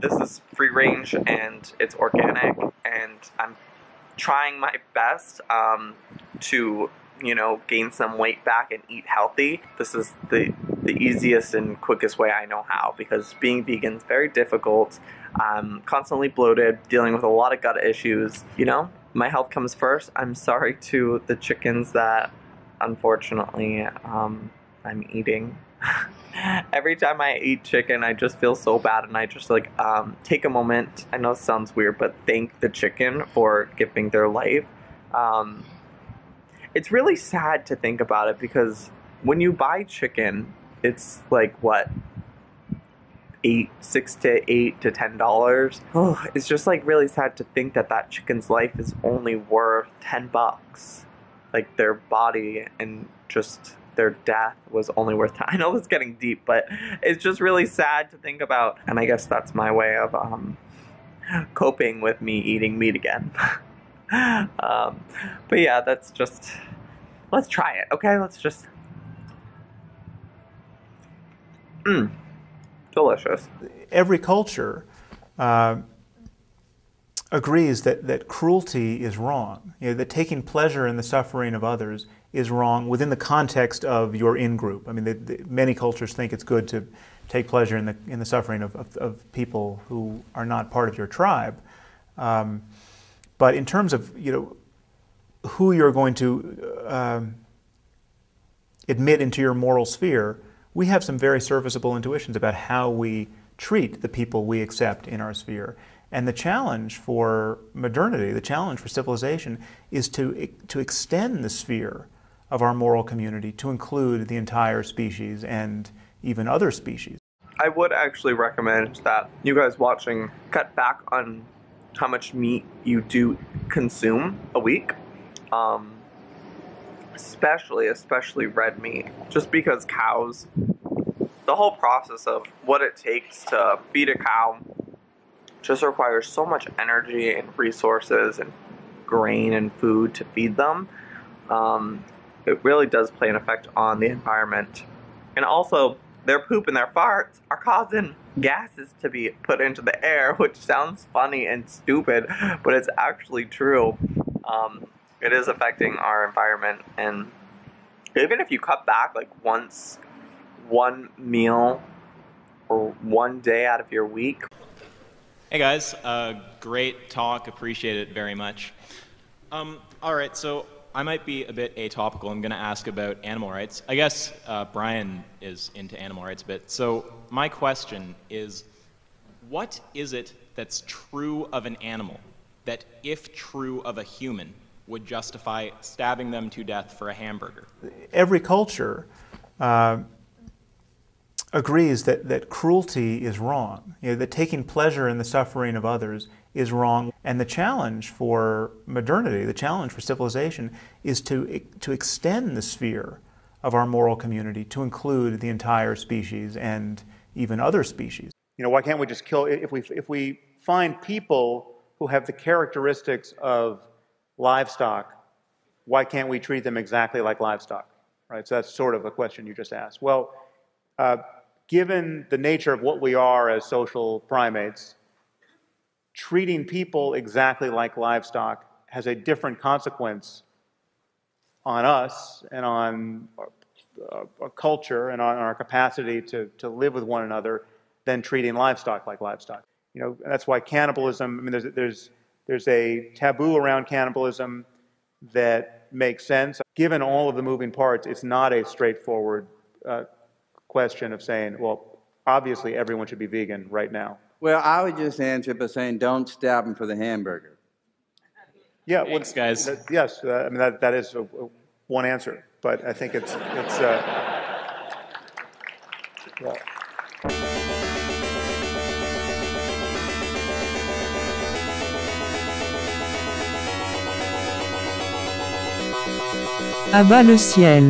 This is free range and it's organic, and I'm trying my best to, gain some weight back and eat healthy. This is the easiest and quickest way I know how, because being vegan is very difficult. I'm constantly bloated, dealing with a lot of gut issues. My health comes first. I'm sorry to the chickens that unfortunately I'm eating. Every time I eat chicken, I just feel so bad, and I just take a moment. I know it sounds weird, but thank the chicken for giving their life. It's really sad to think about it, because when you buy chicken, it's like what, $6 to $8 to $10. Oh, it's just really sad to think that that chicken's life is only worth $10. Like their body and just their death was only worth 10. I know this is getting deep, but it's just really sad to think about. And I guess that's my way of coping with me eating meat again. But yeah, let's try it, okay? Let's just. Delicious. Every culture agrees that cruelty is wrong, that taking pleasure in the suffering of others is wrong within the context of your in-group. I mean, many cultures think it's good to take pleasure in the suffering of people who are not part of your tribe. But in terms of who you're going to admit into your moral sphere, we have some very serviceable intuitions about how we treat the people we accept in our sphere. And the challenge for modernity, the challenge for civilization, is to extend the sphere of our moral community to include the entire species and even other species. I would actually recommend that you guys watching cut back on how much meat you do consume a week. Especially red meat. Just because cows, the whole process of what it takes to feed a cow just requires so much energy and resources and grain and food to feed them. It really does play an effect on the environment. And also, their poop and their farts are causing gases to be put into the air, which sounds funny and stupid, but it's actually true. It is affecting our environment, and even if you cut back one meal or one day out of your week. Hey guys, great talk, appreciate it very much. Alright, so I might be a bit atypical. I'm going to ask about animal rights. I guess Brian is into animal rights a bit. So my question is, what is it that's true of an animal that, if true of a human, would justify stabbing them to death for a hamburger? Every culture agrees that cruelty is wrong, that taking pleasure in the suffering of others is wrong. And the challenge for modernity, the challenge for civilization, is to extend the sphere of our moral community to include the entire species and even other species. Why can't we just kill, if we find people who have the characteristics of livestock, why can't we treat them exactly like livestock? Right? So that's sort of a question you just asked. Well, given the nature of what we are as social primates, treating people exactly like livestock has a different consequence on us and on our culture and on our capacity to live with one another than treating livestock like livestock. That's why cannibalism, I mean, there's a taboo around cannibalism that makes sense. Given all of the moving parts, it's not a straightforward question of saying, well, obviously everyone should be vegan right now. Well, I would just answer by saying, don't stab them for the hamburger. Yeah, Thanks, guys. Yes, I mean that is one answer, but I think it's yeah. À-bas-le-ciel.